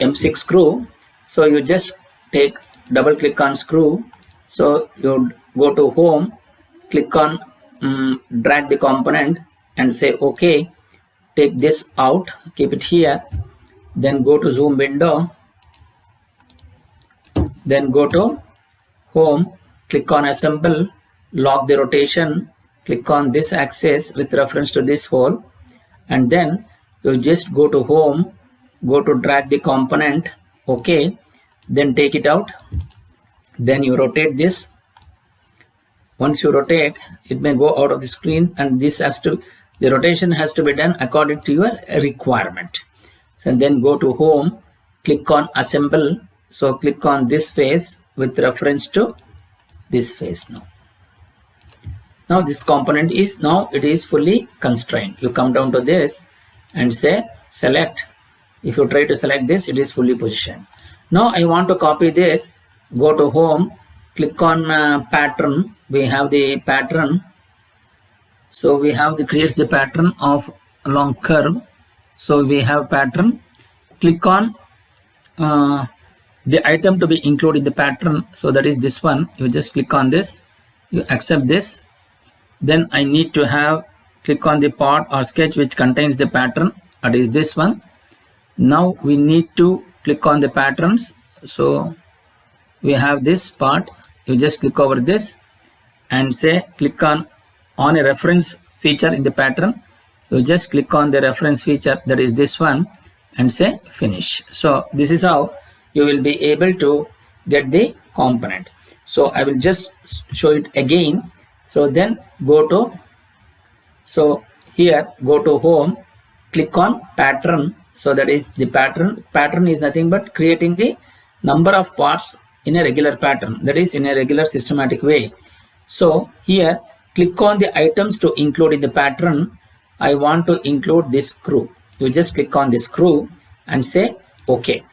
M6 screw. So you just take double click on screw. So you go to home, click on drag the component and say OK. Take this out, keep it here, then go to zoom window, then go to home, click on assemble, lock the rotation, click on this axis with reference to this hole, and then you just go to home, go to drag the component, OK, then take it out, then you rotate this. Once you rotate, it may go out of the screen, and this has to, the rotation has to be done according to your requirement. So then go to home, click on assemble. So click on this face with reference to this face now. Now this component is, now it is fully constrained. You come down to this and say select. If you try to select this, it is fully positioned. Now I want to copy this. Go to home, click on pattern. We have the pattern. So we have the creates the pattern of long curve. So we have pattern. Click on the item to be included in the pattern. So that is this one. You just click on this. You accept this. Then I need to have, click on the part or sketch which contains the pattern. That is this one. Now we need to click on the patterns. So we have this part. You just click over this and say click on a reference feature in the pattern. You just click on the reference feature, that is this one, and say finish. So this is how you will be able to get the component. So I will just show it again. So then go to, so here go to home, click on pattern. So that is the pattern. Pattern is nothing but creating the number of parts in a regular pattern, that is in a regular systematic way. So here click on the items to include in the pattern. I want to include this screw. You just click on the screw and say OK.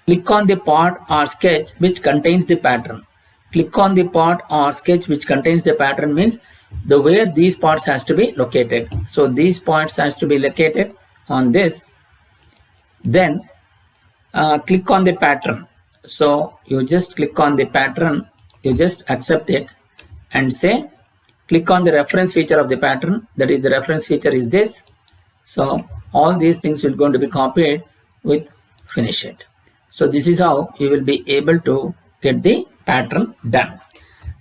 Click on the part or sketch which contains the pattern. Click on the part or sketch which contains the pattern means the where these parts has to be located. So these parts has to be located on this. Then click on the pattern. So you just click on the pattern. You just accept it and say click on the reference feature of the pattern, that is the reference feature is this. So all these things will going to be copied with finish it. So this is how you will be able to get the pattern done.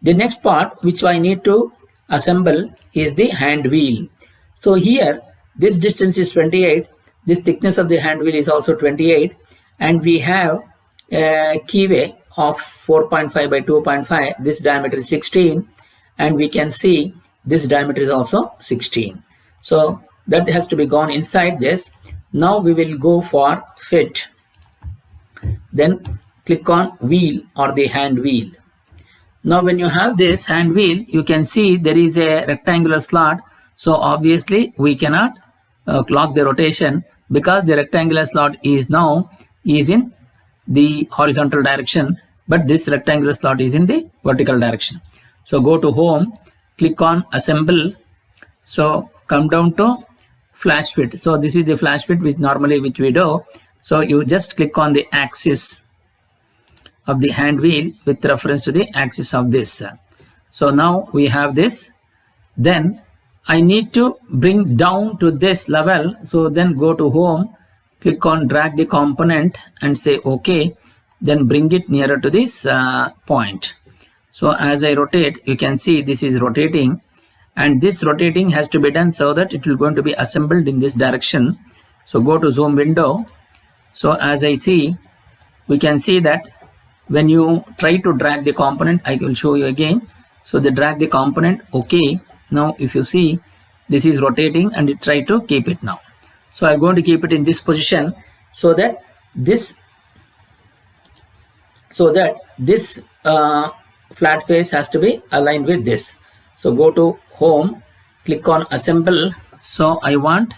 The next part which I need to assemble is the hand wheel. So here this distance is 28, this thickness of the hand wheel is also 28, and we have a keyway of 4.5 by 2.5, this diameter is 16, and we can see this diameter is also 16. So that has to be gone inside this. Now we will go for fit. Then click on wheel or the hand wheel. Now when you have this hand wheel, you can see there is a rectangular slot. So obviously we cannot clock the rotation because the rectangular slot is now in the horizontal direction, but this rectangular slot is in the vertical direction. So go to home, click on assemble. So come down to flash fit. So this is the flash fit which we do. So you just click on the axis of the hand wheel with reference to the axis of this. So now we have this. Then I need to bring down to this level. So then go to home, click on drag the component and say OK. Then bring it nearer to this point. So as I rotate, you can see this is rotating, and this rotating has to be done so that it will going to be assembled in this direction. So go to zoom window. So as I see, we can see that when you try to drag the component, I will show you again. So they drag the component, OK. Now if you see, this is rotating and it try to keep it now. So I'm going to keep it in this position so that this flat face has to be aligned with this. So go to home, click on assemble. So I want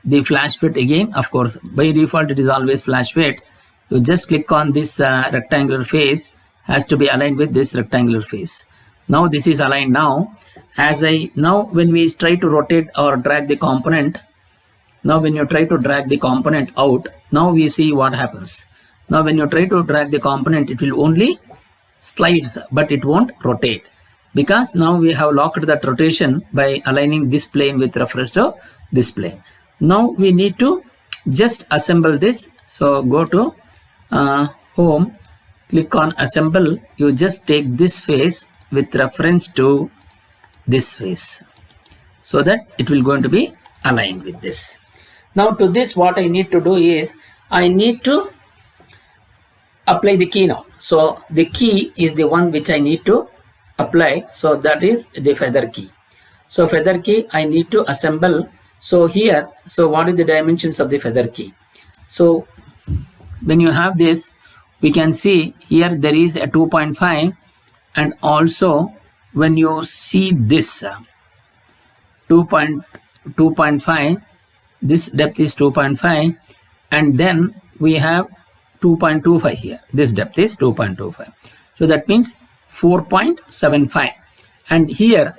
the flash fit again. Of course, by default it is always flash fit. You just click on this rectangular face, has to be aligned with this rectangular face. Now this is aligned now. Now when we try to rotate or drag the component, now when you try to drag the component out, now we see what happens. Now when you try to drag the component, it will only slides, but it won't rotate, because now we have locked that rotation by aligning this plane with reference to this plane. Now we need to just assemble this. So go to home, click on assemble. You just take this face with reference to this face, so that it will going to be aligned with this. Now to this, what I need to do is I need to apply the key now. So the key is the one which I need to apply. So that is the feather key. So feather key I need to assemble. So here, so what is the dimensions of the feather key? So when you have this, we can see here there is a 2.5, and also when you see this 2.5, this depth is 2.5, and then we have 2.25 here. This depth is 2.25. So that means 4.75. And here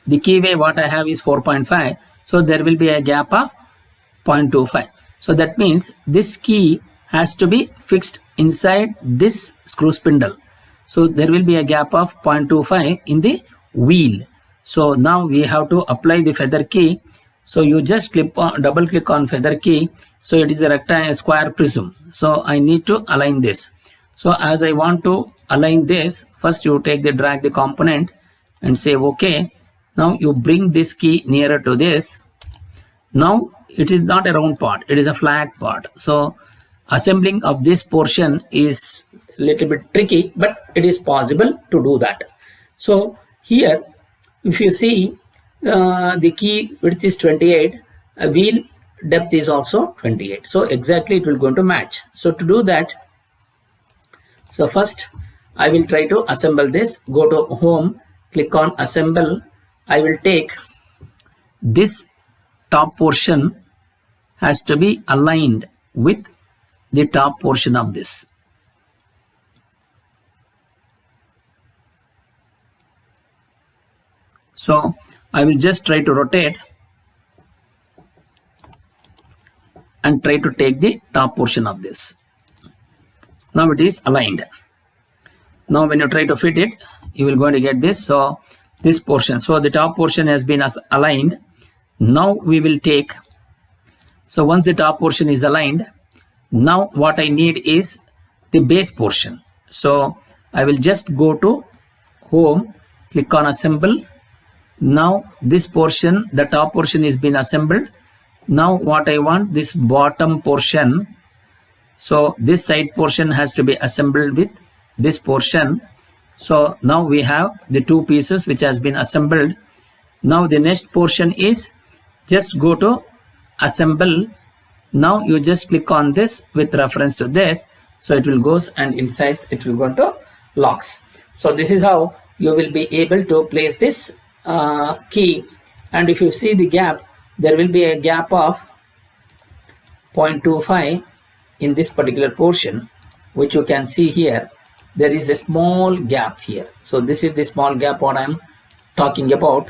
the keyway what I have is 4.5. So there will be a gap of 0.25. So that means this key has to be fixed inside this screw spindle. So there will be a gap of 0.25 in the wheel. So now we have to apply the feather key. So you just double click on feather key. So it is a rectangle square prism. So I need to align this. So as I want to align this, first you drag the component and say OK. Now you bring this key nearer to this. Now it is not a round part, it is a flat part. So assembling of this portion is a little bit tricky, but it is possible to do that. So here, if you see, the key width is 28, wheel depth is also 28. So exactly it will going to match. So to do that, so first I will try to assemble this. Go to home, click on assemble. I will take this top portion has to be aligned with the top portion of this. So I will just try to rotate and try to take the top portion of this. Now it is aligned. Now when you try to fit it, you will going to get this. So this portion, so the top portion has been aligned. Now we will take, so once the top portion is aligned, now what I need is the base portion. So I will just go to home, click on assemble. Now this portion, the top portion is been assembled. Now what I want, this bottom portion, so this side portion has to be assembled with this portion. So now we have the two pieces which has been assembled. Now the next portion is just go to assemble. Now you just click on this with reference to this. So it will goes and inside it will go to locks. So this is how you will be able to place this key. And if you see the gap, there will be a gap of 0.25 in this particular portion, which you can see here. There is a small gap here. So this is the small gap what I'm talking about.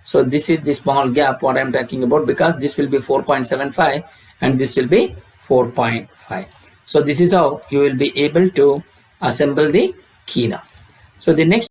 So this is the small gap what I'm talking about, because this will be 4.75 and this will be 4.5. So this is how you will be able to assemble the key now. So the next